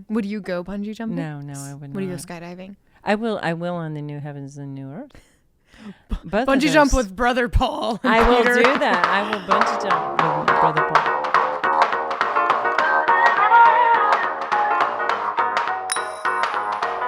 Would you go bungee jumping? No, I would not. Would you go skydiving? I will on the New Heavens and New Earth. Bungee jump with Brother Paul. I will do that. I will bungee jump with Brother Paul.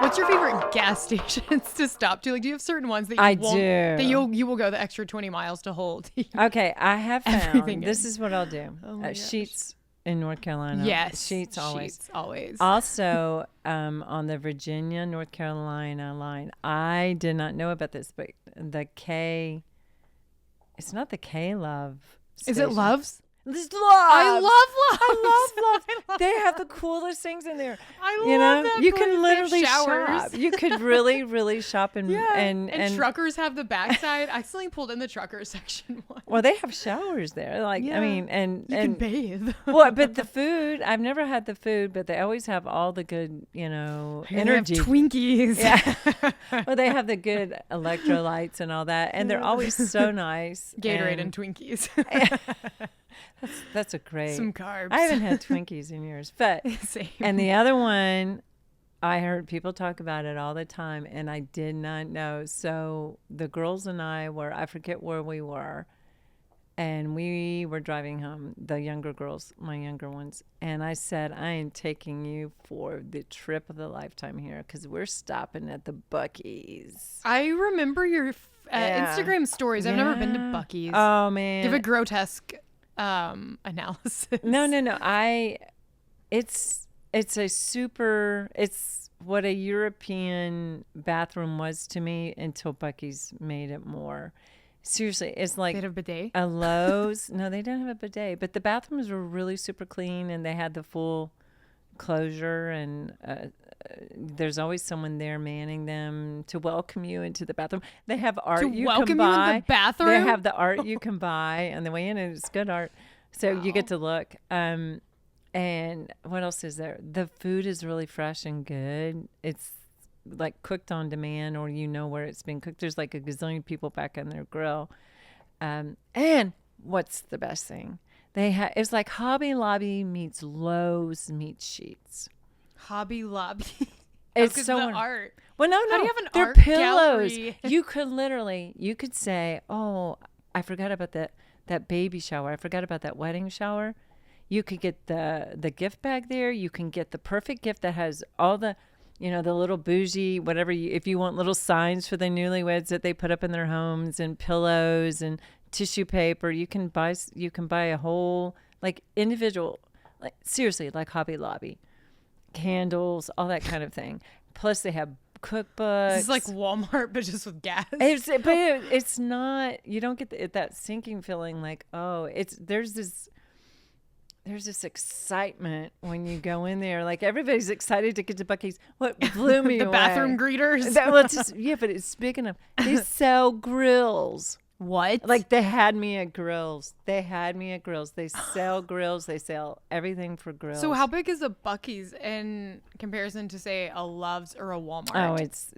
What's your favorite gas stations to stop to? Like, do you have certain ones that you will go the extra 20 miles to hold? Okay, I have found Everything this is what I'll do. Sheetz in North Carolina. Yes, Sheetz always. Sheetz always. Also, on the Virginia North Carolina line, I did not know about this, but the K. It's not the K Love. Is it Love's? This Love. I love Love. I love Love. They have the coolest things in there. I love that. You place. can literally showers. shop. You could really shop and truckers have the backside. I accidentally pulled in the trucker section once. Well, they have showers there. Like I mean, you can bathe. Well, but the food, I've never had the food, but they always have all the good, energy. They have Twinkies. Yeah. Well, they have the good electrolytes and all that, and they're always so nice. Gatorade and Twinkies. That's a great. Some carbs. I haven't had Twinkies in years, but Same. And the other one, I heard people talk about it all the time, and I did not know. So the girls and I I forget where we were, and we were driving home. The younger girls, my younger ones, and I said, "I am taking you for the trip of the lifetime here because we're stopping at the Buc-ee's." I remember your Instagram stories. I've never been to Buc-ee's. Oh man, give a grotesque analysis. No. It's what a European bathroom was to me until Buc-ee's made it more. Seriously, it's like they had a bidet. A Lowe's. No, they didn't have a bidet, but the bathrooms were really super clean, and they had the full closure, and there's always someone there manning them to welcome you into the bathroom. They have art to you welcome can buy. You in the bathroom? They have the art you can buy on the way in, and it's good art. So you get to look. And what else is there? The food is really fresh and good. It's like cooked on demand, or where it's been cooked. There's like a gazillion people back on their grill. And what's the best thing? It's like Hobby Lobby meets Lowe's meets Sheetz. Hobby Lobby. It's so the art. Well, no. How do you have an They're art pillows. gallery? You could say, "Oh, I forgot about that baby shower. I forgot about that wedding shower." You could get the gift bag there. You can get the perfect gift that has all the, the little bougie, whatever. If you want little signs for the newlyweds that they put up in their homes, and pillows and tissue paper, you can buy a whole like individual, like seriously, like Hobby Lobby, candles, all that kind of thing. Plus they have cookbooks. It's like Walmart, but just with gas. It's not. You don't get that sinking feeling like, oh, there's this excitement when you go in there. Like everybody's excited to get to Buc-ee's. What blew me the away? bathroom greeters. But it's big enough. They sell grills. What? Like they had me at grills. They sell grills. They sell everything for grills. So how big is a Buc-ee's in comparison to say a Love's or a Walmart? Oh, it's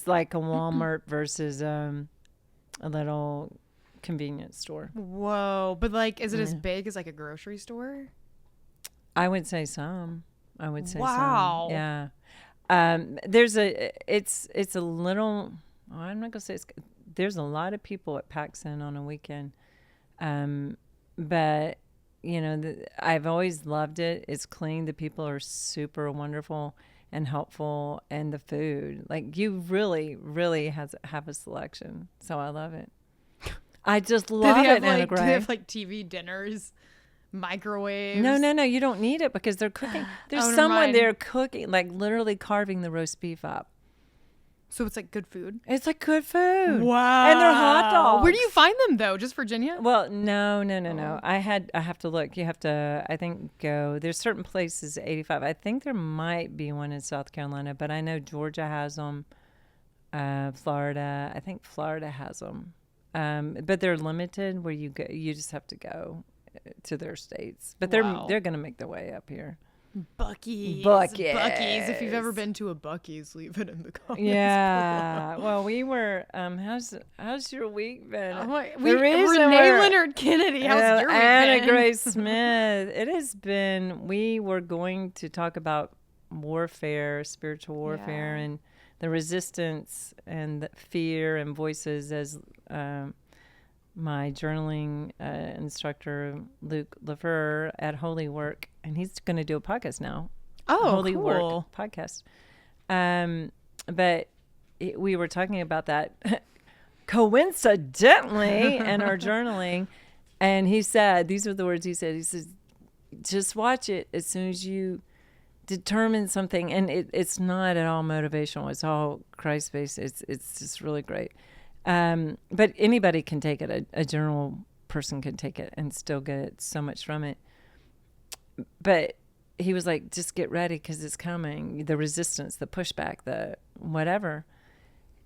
like a Walmart versus a little convenience store. Whoa. But like, is it as big as like a grocery store? I would say some. Wow. Yeah. It's a little, I'm not going to say there's a lot of people at PacSun on a weekend. But I've always loved it. It's clean. The people are super wonderful and helpful, and the food, like you really, really have a selection. So I love it. I just love it, Anna Gray. Do they have like TV dinners, microwaves? No. You don't need it because they're cooking. There's someone there cooking, like literally carving the roast beef up. So it's like good food? It's like good food. Wow. And they're hot dogs. Where do you find them though? Just Virginia? Well, no. I have to look. You have to, I think, go. There's certain places, 85. I think there might be one in South Carolina, but I know Georgia has them. Florida. I think Florida has them. But they're limited where you just have to go to their states. But they're going to make their way up here. Buc-ee's. If you've ever been to a Buc-ee's, leave it in the comments. Yeah. Well, we were. How's your week been? Renee Leonard Kennedy. How's your week Anna been? Gray Smith. It has been. We were going to talk about warfare, spiritual warfare, and the resistance and the fear and voices as my journaling instructor, Luke Lever at Holy Work, and he's going to do a podcast now. Oh, Holy cool. Work podcast. But we were talking about that coincidentally in our journaling, and he said, these are the words he said. He says, just watch it as soon as you determine something, and it's not at all motivational. It's all Christ-based. It's just really great. But anybody can take it. A general person can take it and still get so much from it. But he was like, just get ready because it's coming. The resistance, the pushback, the whatever.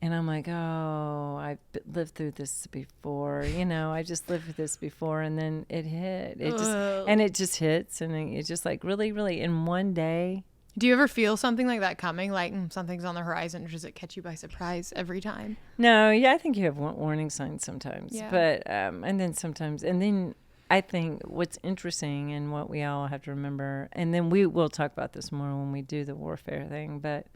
And I'm like, oh, I've lived through this before. I just lived through this before. And then it hit. It just hits. And it's just like really, really in one day. Do you ever feel something like that coming? Like something's on the horizon, or does it catch you by surprise every time? No, I think you have warning signs sometimes. Yeah. But, and then I think what's interesting and what we all have to remember, and then we will talk about this more when we do the warfare thing, but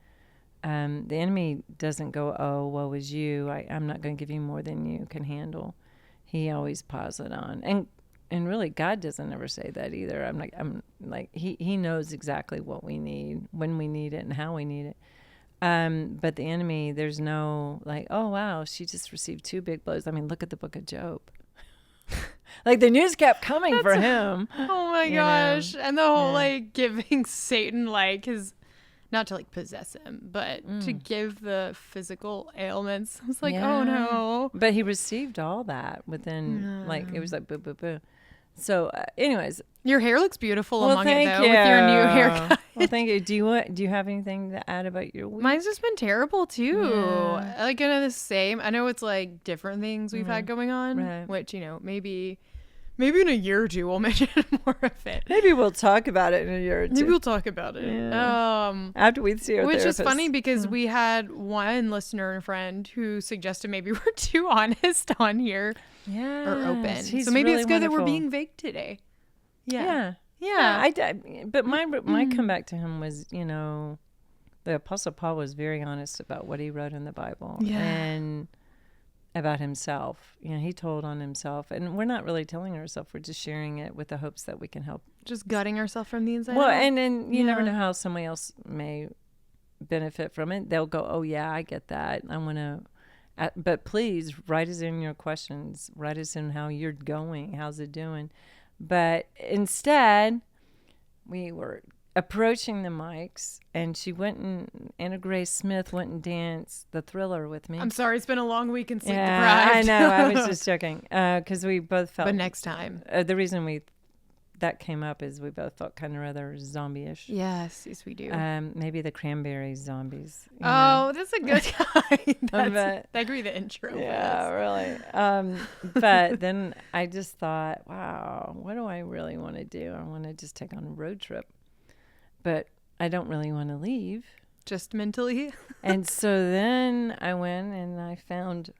the enemy doesn't go, oh, woe is you. I'm not going to give you more than you can handle. He always piles it on. And really, God doesn't ever say that either. I'm like he knows exactly what we need, when we need it, and how we need it. But the enemy, there's no like, oh wow, she just received 2 big blows. I mean, look at the book of Job. Like the news kept coming for him. Oh my gosh! And the whole like giving Satan like his, not to like possess him, but to give the physical ailments. I was like, oh no. But he received all that within like it was like boo boo boo. So, anyways, your hair looks beautiful among it though, with your new haircut. Well, thank you. Do you have anything to add about your week? Mine's just been terrible too. Like kind of the same. I know it's like different things we've had going on, right. Which maybe in a year or two we'll mention more of it. Maybe we'll talk about it in a year or two. Maybe we'll talk about it. Yeah. After we see our which therapist. is funny because we had one listener and friend who suggested maybe we're too honest on here. Yeah. Or open. So maybe really it's good wonderful. that we're being vague today. Yeah. But my comeback to him was, the Apostle Paul was very honest about what he wrote in the Bible. Yeah. And about himself. He told on himself. And we're not really telling ourselves. We're just sharing it with the hopes that we can help. Just gutting ourselves from the inside out. Well, out. and you never know how somebody else may benefit from it. They'll go, oh, yeah, I get that. I want to. But please write us in your questions. Write us in how you're going. How's it doing? But instead, we were approaching the mics, and Anna Gray Smith went and danced the Thriller with me. I'm sorry, it's been a long week and sleep deprived. I know. I was just joking because we both felt. But next time, the reason that came up is we both felt kind of rather zombie-ish. Yes, we do. Maybe the Cranberry Zombies. That's a good kind. I agree. The intro. Yeah, really. But then I just thought, wow, what do I really want to do? I want to just take on a road trip, but I don't really want to leave. Just mentally. And so then I went and I found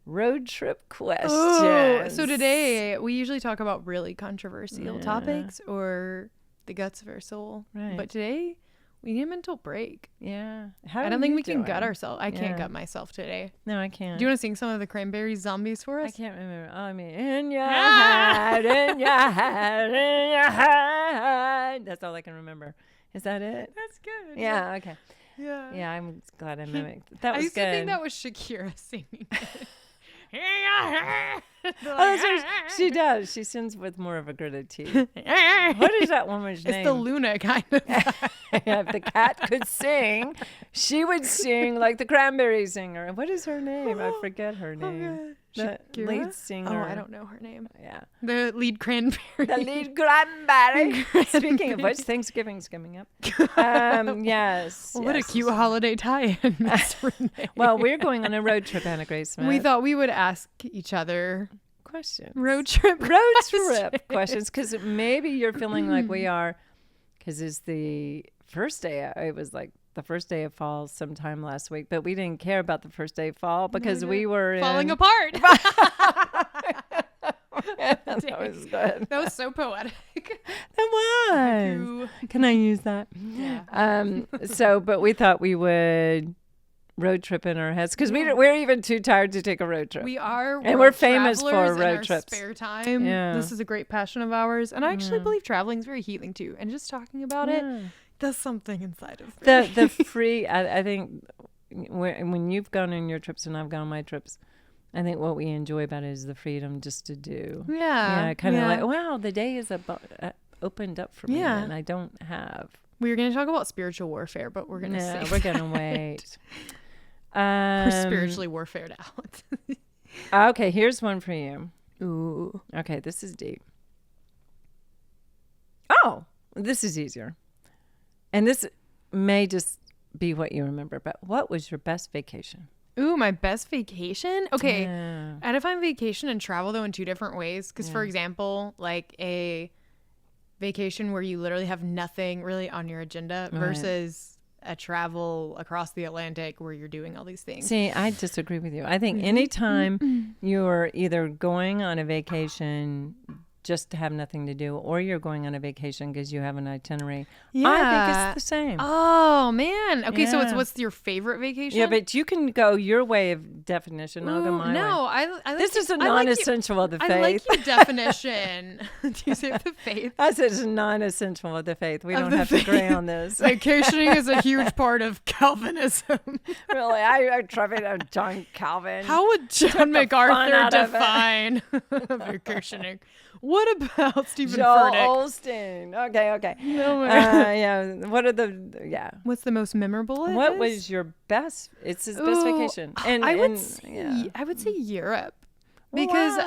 road trip questions. Oh, so today we usually talk about really controversial topics or the guts of our soul. Right. But today we need a mental break. Yeah. I don't think we can gut ourselves. I can't gut myself today. No, I can't. Do you want to sing some of the Cranberry Zombies for us? I can't remember. Oh, I mean, in your head, in your head, in your head. That's all I can remember. Is that it? That's good. Yeah. Okay. Yeah. Yeah. I'm glad I mimicked. That was good. I used to think that was Shakira singing it. She does. She sings with more of a gritted teeth. What is that woman's name? It's the Luna kind of. If the cat could sing, she would sing like the Cranberry singer. What is her name? I forget her name. The lead singer. Oh, I don't know her name. Yeah. The lead Cranberry. The lead Cranberry. Speaking of which, Thanksgiving's coming up. Yes. Well, what a cute holiday tie-in, Miss Renee. Well, we're going on a road trip, Anna Gray Smith. We thought we would ask each other questions. Road trip questions, because maybe you're feeling like we are, because it's the first day. It was like the first day of fall sometime last week, but we didn't care about the first day of fall because we were falling apart. That was good. That was so poetic. That was. Can I use that? Yeah. But we thought we would road trip in our heads because we're even too tired to take a road trip. We are, and we're famous for road in our trips. Spare time. Yeah. This is a great passion of ours, and I actually believe traveling is very healing too. And just talking about it does something inside of me. The free. I think when you've gone on your trips and I've gone on my trips, I think what we enjoy about it is the freedom just to do. Yeah. Kind of like, wow, the day is opened up for me, and I don't have. We were going to talk about spiritual warfare, but we're going to say we're going to wait. We're spiritually warfared out. Okay, here's one for you. Ooh. Okay, this is deep. Oh, this is easier. And this may just be what you remember, but what was your best vacation? Ooh, my best vacation? Okay. I define vacation and travel, though, in two different ways. Because, for example, like a vacation where you literally have nothing really on your agenda versus a travel across the Atlantic where you're doing all these things. See, I disagree with you. I think anytime you're either going on a vacation just to have nothing to do, or you're going on a vacation because you have an itinerary. Yeah. I think it's the same. Oh, man. Okay, so what's your favorite vacation? Yeah, but you can go your way of definition. I'll go my way. No, I like this is a non-essential of the faith. I like your definition. Do you say the faith? I said it's a non-essential of the faith. We don't have to agree on this. Vacationing is a huge part of Calvinism. Really? I tried on John Calvin. How would John MacArthur define vacationing? What about Stephen Furtick? Joel Osteen. Okay. No yeah. What are the What's the most memorable? What was your best? It's his best vacation. And I would say Europe because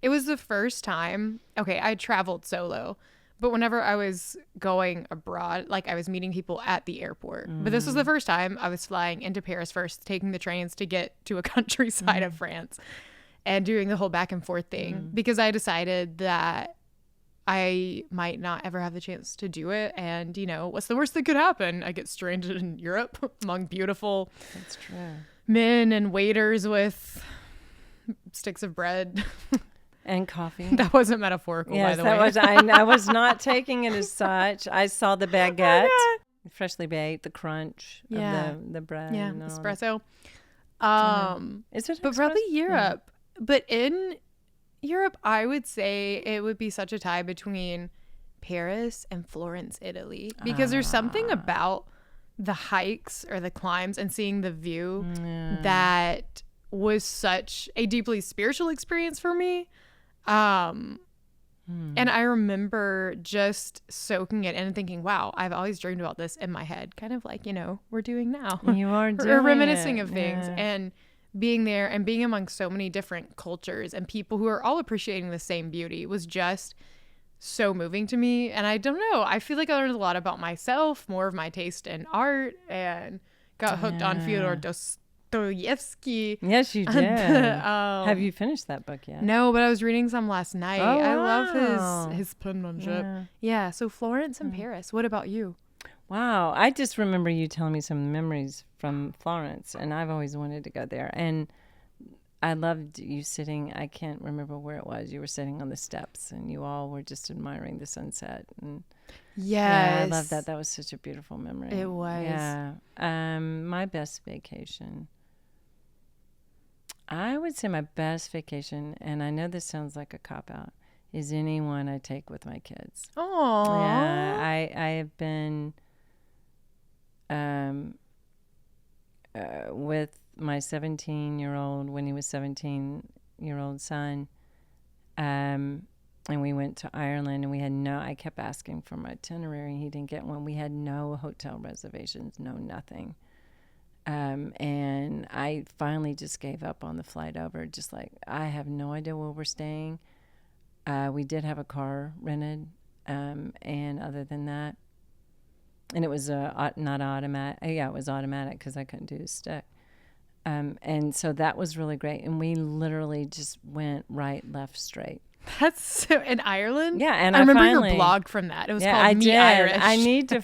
it was the first time. Okay, I traveled solo, but whenever I was going abroad, like I was meeting people at the airport. But this was the first time I was flying into Paris first, taking the trains to get to a countryside of France. And doing the whole back and forth thing because I decided that I might not ever have the chance to do it. And, what's the worst that could happen? I get stranded in Europe among beautiful men and waiters with sticks of bread. And coffee. That wasn't metaphorical, by the way. I was not taking it as such. I saw the baguette, freshly baked, the crunch of the bread. Yeah, espresso. Is it but probably Europe. But in Europe, I would say it would be such a tie between Paris and Florence, Italy, because there's something about the hikes or the climbs and seeing the view that was such a deeply spiritual experience for me. And I remember just soaking it in and thinking, wow, I've always dreamed about this in my head, kind of like, we're doing now. You are doing or reminiscing of things. And being there and being among so many different cultures and people who are all appreciating the same beauty was just so moving to me. And I don't know, I feel like I learned a lot about myself, more of my taste in art, and got hooked on Fyodor Dostoevsky. Yes, you did. Have you finished that book yet? No, but I was reading some last night. I love his penmanship. Yeah, so Florence and Paris. What about you? Wow. I just remember you telling me some memories from Florence, and I've always wanted to go there. And I loved you sitting, I can't remember where it was. You were sitting on the steps, and you all were just admiring the sunset. And I love that. That was such a beautiful memory. It was. Yeah. My best vacation. I would say my best vacation, and I know this sounds like a cop-out, is anyone I take with my kids. Oh. Yeah. I have been... with my 17-year-old, when he was 17-year-old son, and we went to Ireland, and I kept asking for my itinerary. He didn't get one. We had no hotel reservations, no nothing. And I finally just gave up on the flight over, just like, I have no idea where we're staying. We did have a car rented, and other than that, and it was not automatic. Yeah, it was automatic because I couldn't do the stick. And so that was really great. And we literally just went right, left, straight. That's so, in Ireland? Yeah, and I remember finally, your blog from that. It was called I Me did. Irish. I need to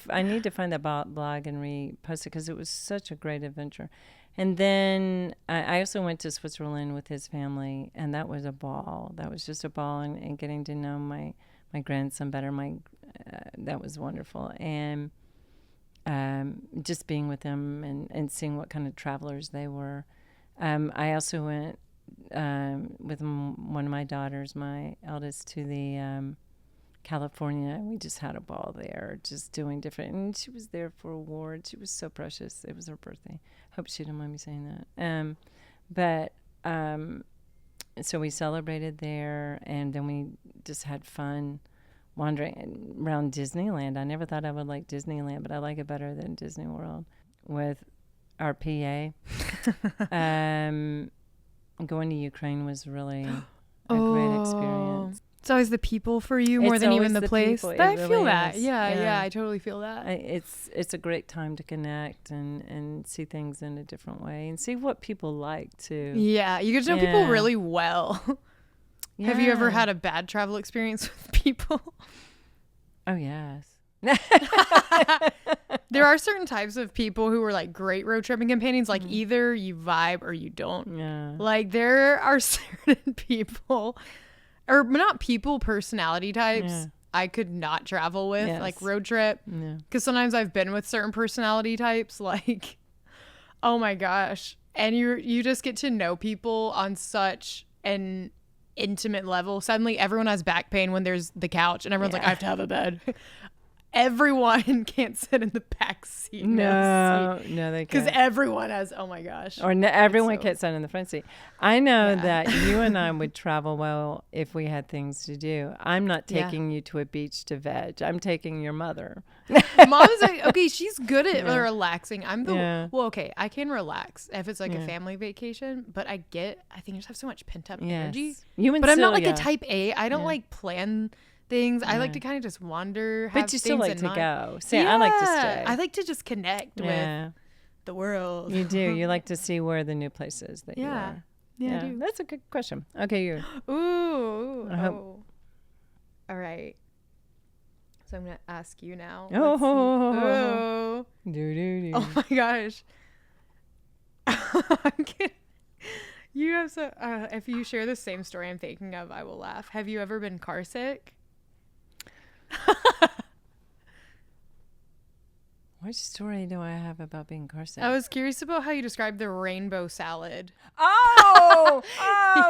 find that blog and repost it because it was such a great adventure. And then I also went to Switzerland with his family, and that was a ball. That was just a ball, and getting to know my grandson better. That was wonderful, and just being with them and seeing what kind of travelers they were. I also went with one of my daughters, my eldest, to the California, and we just had a ball there, just doing different. And she was there for awards. She was so precious. It was her birthday. Hope she didn't mind me saying that. So we celebrated there, and then we just had fun wandering around Disneyland. I never thought I would like Disneyland, but I like it better than Disney World with our PA. Going to Ukraine was really a great experience. It's always the people for you more than even the place. I feel really that. is. Yeah, I totally feel that. It's a great time to connect and see things in a different way and see what people like too. Yeah, you get to know people really well. Yeah. Have you ever had a bad travel experience with people? Oh, yes. There are certain types of people who are like great road tripping companions. Like either you vibe or you don't. Yeah. Like there are certain people, or not people, personality types I could not travel with, like road trip. Because sometimes I've been with certain personality types, like, oh my gosh. And you just get to know people on such an intimate level. Suddenly everyone has back pain when there's the couch and everyone's like, I have to have a bed. Everyone can't sit in the back seat. No, they can't. Because everyone has, oh my gosh. Or everyone can't sit in the front seat. I know that you and I would travel well if we had things to do. I'm not taking you to a beach to veg. I'm taking your mother. Mom's like, okay, she's good at relaxing. I'm the, well, okay, I can relax if it's like a family vacation, but I think you just have so much pent up energy. But I'm not like a type A. I don't like plan things. I like to kind of just wander. But you still like to go. See, I like to stay. I like to just connect with the world. You do. You like to see where the new place is that you are. Yeah, I do. That's a good question. Okay, you. Ooh. All right. So I'm going to ask you now. Oh. Oh my gosh. I'm kidding. You have so, if you share the same story I'm thinking of, I will laugh. Have you ever been car sick? What story do I have about being car sick? I was curious about how you described the rainbow salad. Oh,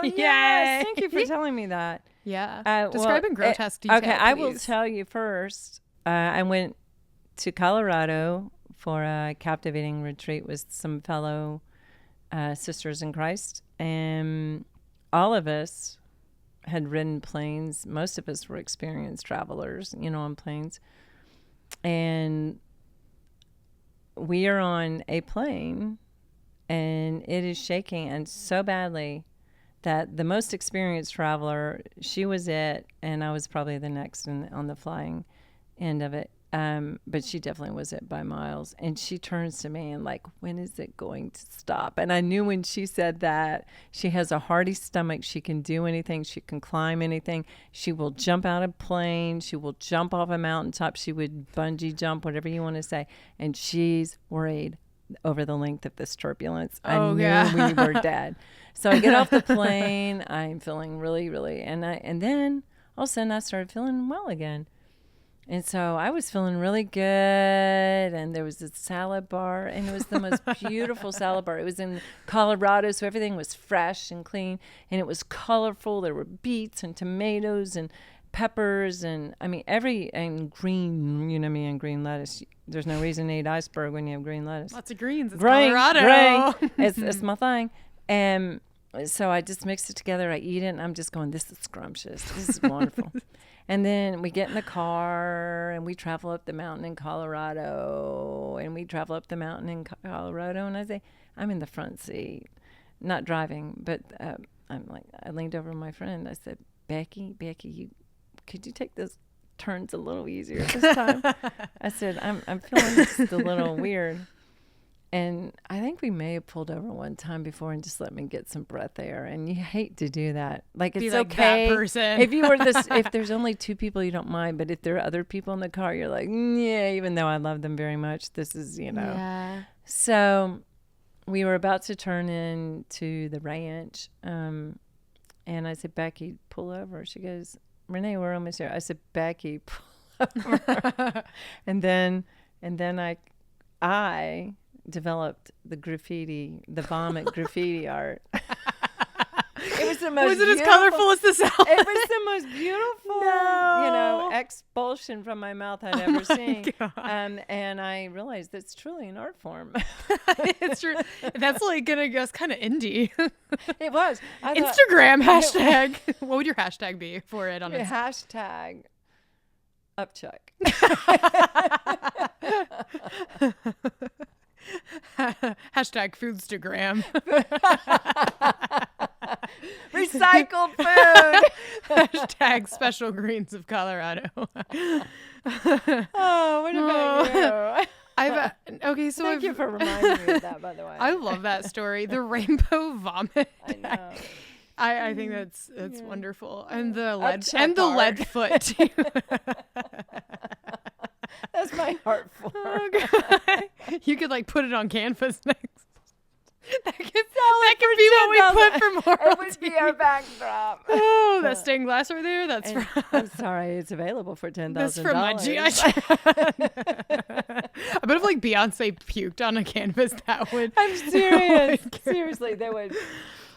yes. Thank you for telling me that. Yeah. Describe in grotesque detail, Okay, please. I will tell you first. I went to Colorado for a captivating retreat with some fellow sisters in Christ. And all of us had ridden planes. Most of us were experienced travelers, on planes. And we are on a plane, and it is shaking, and so badly that the most experienced traveler, she was it, and I was probably the next on the flying end of it. But she definitely was it by miles. And she turns to me and like, when is it going to stop? And I knew when she said that, she has a hearty stomach. She can do anything. She can climb anything. She will jump out of a plane. She will jump off a mountaintop. She would bungee jump, whatever you want to say. And she's worried over the length of this turbulence. I knew we were dead. So I get off the plane. I'm feeling really, really, and then all of a sudden I started feeling well again. And so I was feeling really good, and there was this salad bar, and it was the most beautiful salad bar. It was in Colorado, so everything was fresh and clean, and it was colorful. There were beets and tomatoes and peppers, and I mean and green, and green lettuce. There's no reason to eat iceberg when you have green lettuce. Lots of greens. It's Colorado. It's my thing. And so I just mixed it together. I eat it, and I'm just going, this is scrumptious. This is wonderful. And then we get in the car, and we travel up the mountain in Colorado, and I say, I'm in the front seat, not driving, but I leaned over to my friend. I said, Becky, could you take those turns a little easier this time? I said, I'm feeling just a little weird. And I think we may have pulled over one time before and just let me get some breath air. And you hate to do that. Like, it's like okay that person. if you were if there's only 2 people, you don't mind. But if there are other people in the car, you're like, yeah, even though I love them very much, this is, Yeah. So we were about to turn into the ranch. And I said, Becky, pull over. She goes, Renee, we're almost here. I said, Becky, pull over. and then I developed the vomit graffiti art. It was the most. Was it as colorful as the sound? It was the most beautiful, expulsion from my mouth I'd ever seen. And I realized that's truly an art form. It's true. That's like gonna guess kind of indie. It was. Instagram hashtag. What would your hashtag be for it on Instagram? Hashtag upchuck. Hashtag Foodstagram. Recycled food. Hashtag Special Greens of Colorado. Oh, what about you? Okay, so Thank you for reminding me of that, by the way. I love that story. The rainbow vomit. I know. I think that's wonderful. And the lead Upchuck and the art. lead foot too. That's my heart form. Oh, God. You could like put it on canvas next. That could be what we put for more. It would be our backdrop. Oh, that stained glass right there. That's I'm sorry, it's available for $10,000. That's from my GI Joe. I bet if like Beyonce puked on a canvas, that would. I'm serious. Seriously, that would.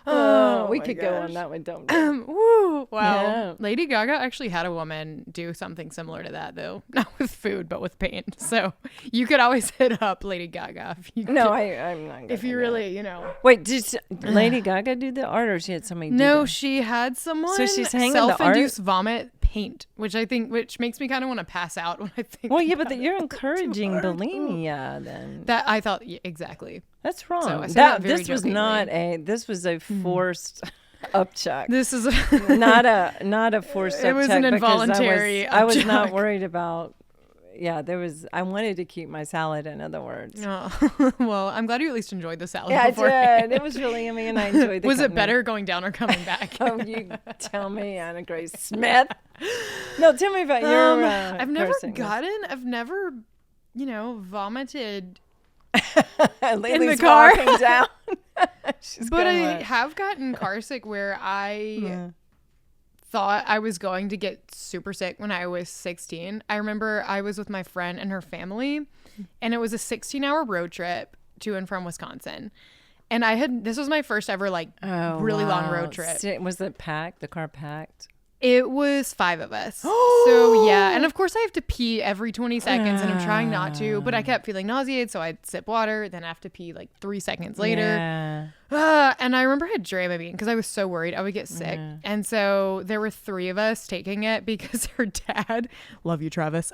Oh, we my could go gosh. on that one, don't we? Woo! Wow. Yeah. Lady Gaga actually had a woman do something similar to that, though. Not with food, but with paint. So you could always hit up Lady Gaga if you. No, I'm not. If you really, Wait, did Lady Gaga do the art, or she had somebody? No, she had someone. So she's hanging the art? Self-induced vomit paint, which makes me kind of want to pass out when I think. Well, yeah, but you're encouraging bulimia then. That I thought exactly. That's wrong. So I said that very this was jokingly. this was a forced upchuck. This is not a forced upchuck. It was an involuntary I was not upchuck. worried about. Yeah, I wanted to keep my salad, in other words. Oh, well, I'm glad you at least enjoyed the salad. Yeah, before. I did. It was really yummy, and I enjoyed the Was it company. better going down or coming back? Oh, you tell me, Anna Gray Smith. No, tell me about your I've never vomited Lately's in the car. walking down. But I have gotten car sick where I thought I was going to get super sick when I was 16. I remember I was with my friend and her family, and it was a 16-hour road trip to and from Wisconsin. And this was my first ever really long road trip. Was it packed? The car packed? It was 5 of us. So yeah. And of course I have to pee every 20 seconds and I'm trying not to, but I kept feeling nauseated. So I'd sip water, then I have to pee 3 seconds later. Yeah. And I remember I had Dramamine because I was so worried I would get sick. And so there were 3 of us taking it because her dad, love you, Travis.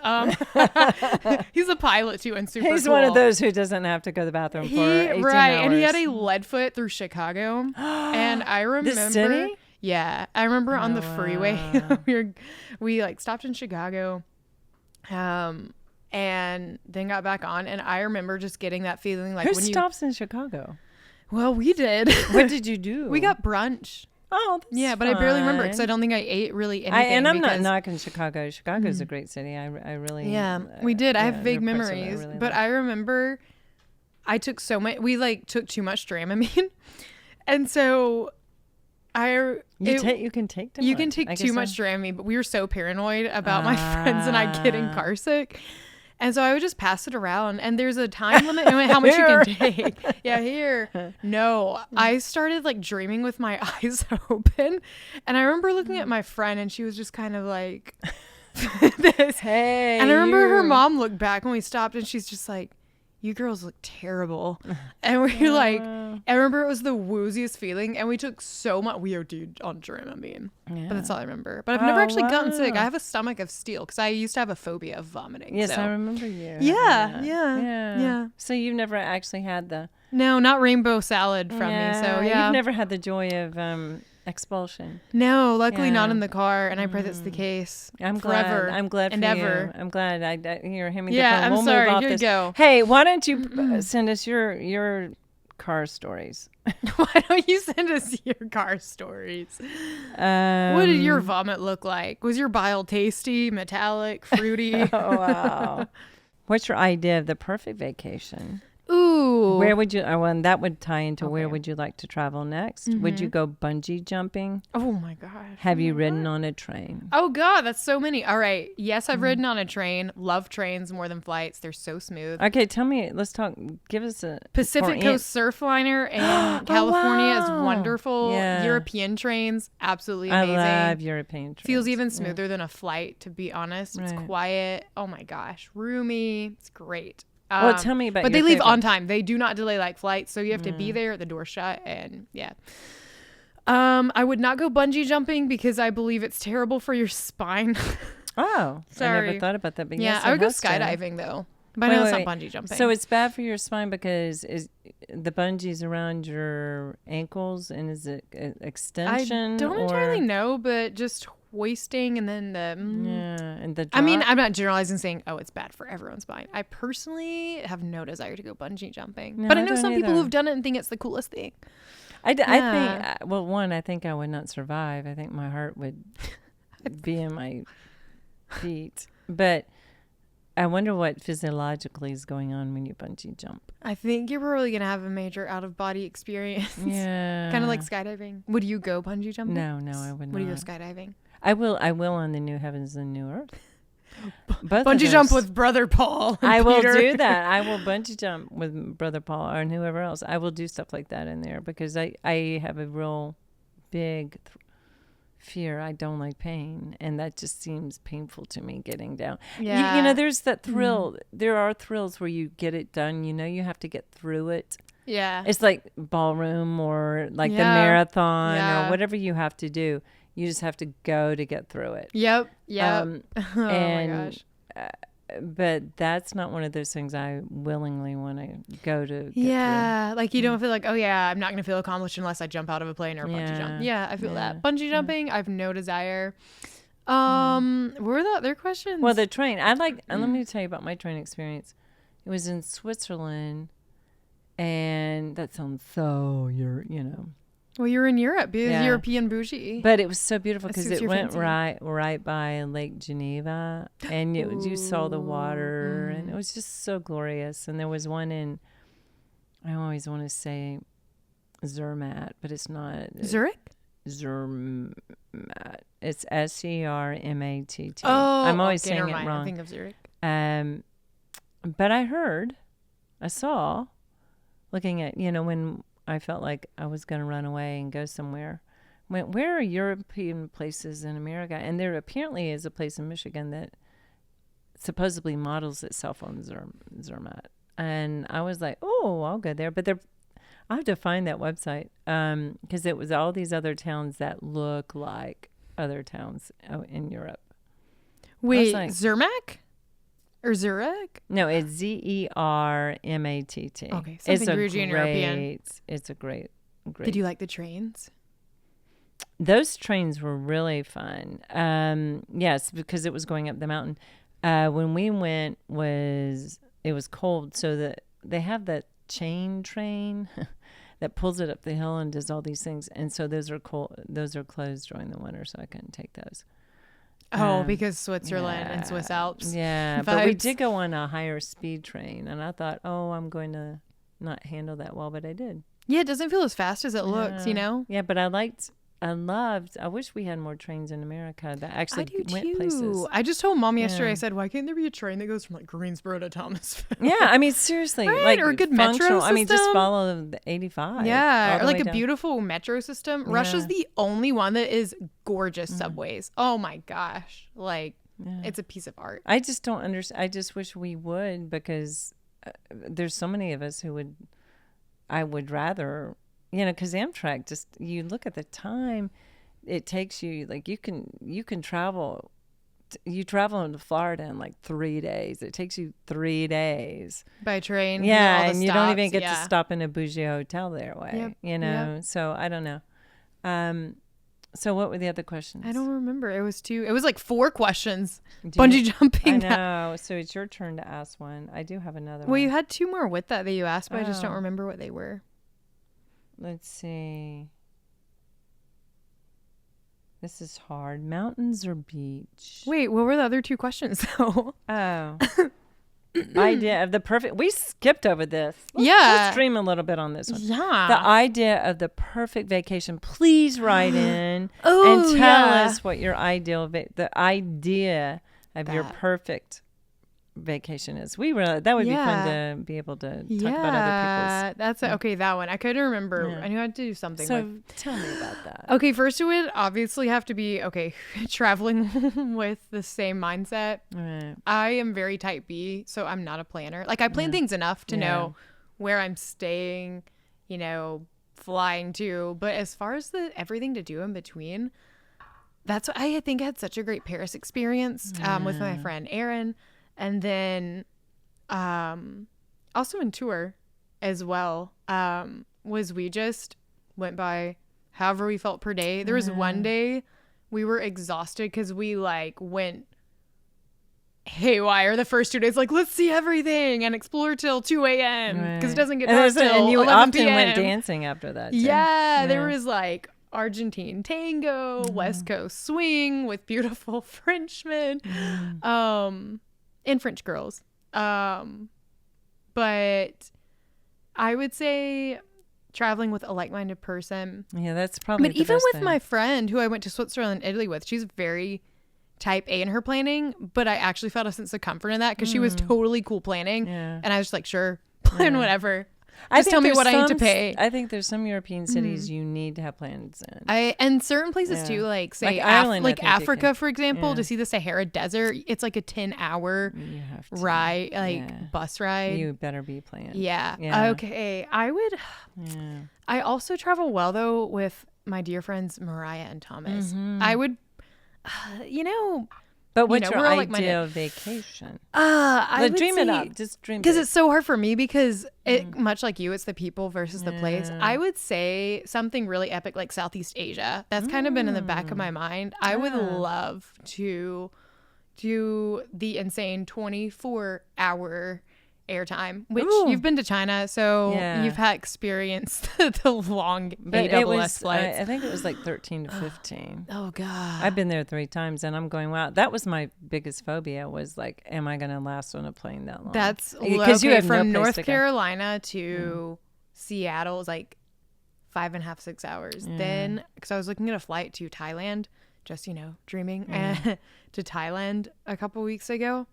He's a pilot too and super He's cool. one of those who doesn't have to go to the bathroom for 18 hours. And he had a lead foot through Chicago. And I remember. The city? Yeah, I remember on the freeway we stopped in Chicago, and then got back on, and I remember just getting that feeling Who stops in Chicago? Well, we did. What did you do? We got brunch. Oh, that's yeah, but I barely remember because I don't think I ate really anything. And I'm not knocking Chicago. Chicago's a great city. I really. Yeah, we did. I have vague there are parts of it memories, really but like. I remember I took so much. We took too much Dramamine, and so. You can take too much Dramamine, but we were so paranoid about my friends and I getting car sick. And so I would just pass it around. And there's a time limit on how much you can take. Yeah, here. No, I started dreaming with my eyes open. And I remember looking at my friend and she was just kind of like this. Hey. And I remember her mom looked back when we stopped and she's just like, you girls look terrible. And we I remember it was the wooziest feeling. And we took so much. We OD'd on Dramamine. Yeah. But that's all I remember. But I've never actually gotten sick. I have a stomach of steel because I used to have a phobia of vomiting. Yes, so. I remember you. Yeah. So you've never actually had No, not rainbow salad from me. So yeah. You've never had the joy of expulsion. No, luckily not in the car, and I pray that's the case. I'm forever. glad. I'm glad and for ever. you. I'm glad. You're handing me Yeah, the phone. I'm We'll sorry. move off Here this. you go. Hey, why don't you send us your car stories? Why don't you send us your car stories? What did your vomit look like? Was your bile tasty, metallic, fruity? Oh, wow. What's your idea of the perfect vacation? Ooh. Where would you, and that would tie into where would you like to travel next? Would you go bungee jumping? Oh my gosh. Have you ridden on a train? Oh God, that's so many. All right. Yes, I've ridden on a train. Love trains more than flights. They're so smooth. Okay, tell me, let's talk, give us a... Pacific Coast Surfliner in California is wonderful. Yeah. European trains, absolutely amazing. I love European trains. Feels even smoother than a flight, to be honest. It's quiet. Oh my gosh. Roomy. It's great. Well, tell me about But your they leave favorite. on time. They do not delay like flights, so you have to be there, the door shut, and yeah. I would not go bungee jumping because I believe it's terrible for your spine. Oh, sorry. I never thought about that. But yeah, yes, I would go has to. skydiving though. But I know it's not bungee jumping. So it's bad for your spine because is the bungee's around your ankles, and is it extension? I don't entirely know, but just hoisting and then and the drop? I mean, I'm not generalizing saying, oh, it's bad for everyone's spine. I personally have no desire to go bungee jumping. No, but I I know don't some people either. who've done it and think it's the coolest thing. I think, well, one, I think I would not survive. I think my heart would be in my feet. But I wonder what physiologically is going on when you bungee jump. I think you're probably going to have a major out-of-body experience. Yeah. Kind of like skydiving. Would you go bungee jumping? No, I would not. Would you go skydiving? I will on the new heavens and new earth. Bungee jump with Brother Paul. I will do that. I will bungee jump with Brother Paul and whoever else. I will do stuff like that in there because I have a real big fear. I don't like pain, and that just seems painful to me getting down. Yeah. You know, there's that thrill. There are thrills where you get it done. You know, you have to get through it. Yeah. It's like ballroom or like the marathon or whatever you have to do. You just have to go to get through it. Yep. Oh and, my gosh. But that's not one of those things I willingly want to go to. Yeah. Like you don't feel like, oh yeah, I'm not going to feel accomplished unless I jump out of a plane or bungee jump. Yeah, I feel that. Bungee jumping, I have no desire. What were the other questions? Well, the train. Let me tell you about my train experience. It was in Switzerland, and that sounds so, Well, you're in Europe. You're European bougie. But it was so beautiful because it went fancy. right by Lake Geneva, and you saw the water, and it was just so glorious. And there was one in, I always want to say Zermatt, but it's not. Zurich? Zermatt. It's Sermatt. Oh, I'm always okay, saying never it mind. wrong. I think of Zurich. But I saw, looking at, when I felt like I was going to run away and go somewhere. Went, where are European places in America? And there apparently is a place in Michigan that supposedly models itself on Zermatt. And I was like, oh, I'll go there. But I have to find that website because it was all these other towns that look like other towns in Europe. Wait, like, Zermatt? Or Zurich? No, it's Zermatt. Okay, something bougie and European. It's a great. Did you like the trains? Those trains were really fun. Yes, because it was going up the mountain. When we went, it was cold, so that they have that chain train that pulls it up the hill and does all these things, and so those are cold. Those are closed during the winter, so I couldn't take those. Oh, because Switzerland and Swiss Alps. Yeah, but we did go on a higher speed train, and I thought, I'm going to not handle that well, but I did. Yeah, it doesn't feel as fast as it looks, Yeah, but I wish we had more trains in America that actually went places. I just told Mom yesterday, I said, why can't there be a train that goes from like Greensboro to Thomasville? Yeah, I mean, seriously. Right? Like, or a good metro system. I mean, just follow the 85. Yeah, or like a beautiful metro system. Yeah. Russia's the only one that is gorgeous subways. Oh my gosh. Like, it's a piece of art. I just don't understand. I just wish we would, because there's so many of us I would rather, because Amtrak, just, you look at the time it takes you, like you can travel. You travel into Florida in like 3 days. It takes you 3 days by train. Yeah, and you don't even get to stop in a bougie hotel their way. Yep. So I don't know. So what were the other questions? I don't remember. It was like 4 questions. Bungee jumping. I know. So it's your turn to ask one. I do have another one. Well, you had 2 more with that you asked, but I just don't remember what they were. Let's see. This is hard. Mountains or beach? Wait, what were the other 2 questions though? Oh. Idea of the perfect. We skipped over this. Let's dream a little bit on this one. Yeah. The idea of the perfect vacation. Please write in and tell us what your the idea of your perfect vacation is. That would be fun to be able to talk about other people's. That's okay. That one I couldn't remember. I knew I had to do something. So tell me about that. Okay, first it would obviously have to be traveling with the same mindset. Right. I am very type B, so I'm not a planner. Like I plan things enough to know where I'm staying, flying to, but as far as everything to do in between, that's what I think I had such a great Paris experience with my friend Erin. And then also in tour as well, was we just went by however we felt per day. There was one day we were exhausted because we went haywire the first 2 days. Let's see everything and explore till 2 a.m. because it doesn't get dark till 11 And you often p.m. went dancing after that. Too. Yeah, there was Argentine tango, West Coast swing with beautiful Frenchmen. And French girls. But I would say traveling with a like-minded person. Yeah, that's probably But even with my friend who I went to Switzerland and Italy with, she's very type A in her planning, but I actually felt a sense of comfort in that because she was totally cool planning. Yeah. And I was just sure, plan whatever. Just tell me what I need to pay. I think there's some European cities you need to have plans in. And certain places too, say Ireland, Africa, for example, to see the Sahara Desert, it's a 10-hour ride, bus ride. You better be planned. Yeah. Okay. I would. Yeah. I also travel well though with my dear friends Mariah and Thomas. I would, But what's your ideal vacation? I dream it up. Just dream it. Because it's so hard for me because much like you, it's the people versus the place. I would say something really epic like Southeast Asia. That's kind of been in the back of my mind. I would love to do the insane 24-hour airtime, which you've been to China, so you've had experienced the long AWS flights. I think it was 13 to 15. Oh God. I've been there 3 times and I'm going, wow. That was my biggest phobia was am I going to last on a plane that long? That's because you have from North Carolina to Seattle is 5.5, 6 hours. Then, because I was looking at a flight to Thailand, just, dreaming, to Thailand a couple weeks ago.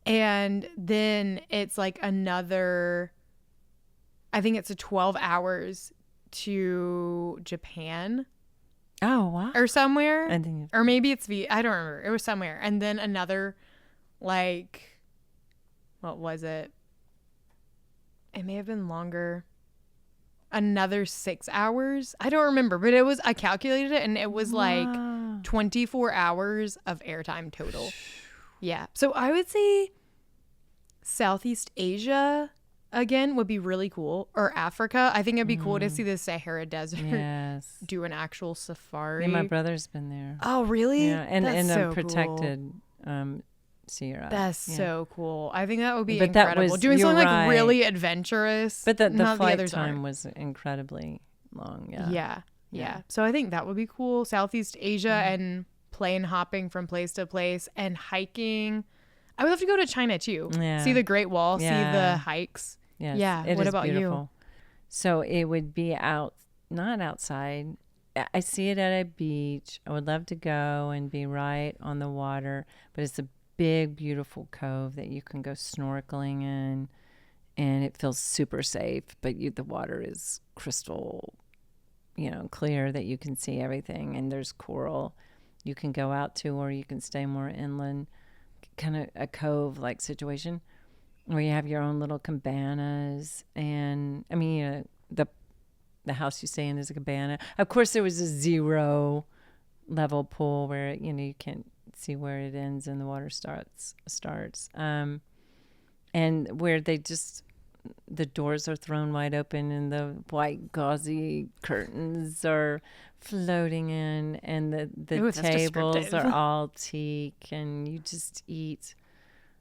And then it's another, I think it's 12 hours to Japan. Oh, wow. Or somewhere. Or maybe it's I don't remember. It was somewhere. And then another, what was it? It may have been longer. Another 6 hours. I don't remember. But I calculated it and it was 24 hours of airtime total. Yeah. So I would say Southeast Asia again would be really cool, or Africa. I think it'd be cool to see the Sahara Desert. Yes. Do an actual safari. Yeah, my brother's been there. Oh, really? Yeah, and so a protected Sierra. That's so cool. I think that would be incredible. Doing something really adventurous. But the flight time was incredibly long. Yeah. So I think that would be cool. Southeast Asia and plane hopping from place to place and hiking. I would love to go to China too. Yeah. See the Great Wall, see the hikes. Yes. Yeah. What about you? So it would be not outside. I see it at a beach. I would love to go and be right on the water, but it's a big, beautiful cove that you can go snorkeling in, and it feels super safe, but the water is crystal, clear that you can see everything, and there's coral you can go out to, or you can stay more inland, kind of a cove-like situation where you have your own little cabanas. And I mean, the house you stay in is a cabana. Of course, there was a 0 level pool where you can't see where it ends and the water starts. And where the the doors are thrown wide open and the white gauzy curtains are floating in, and the tables are all teak, and you just eat.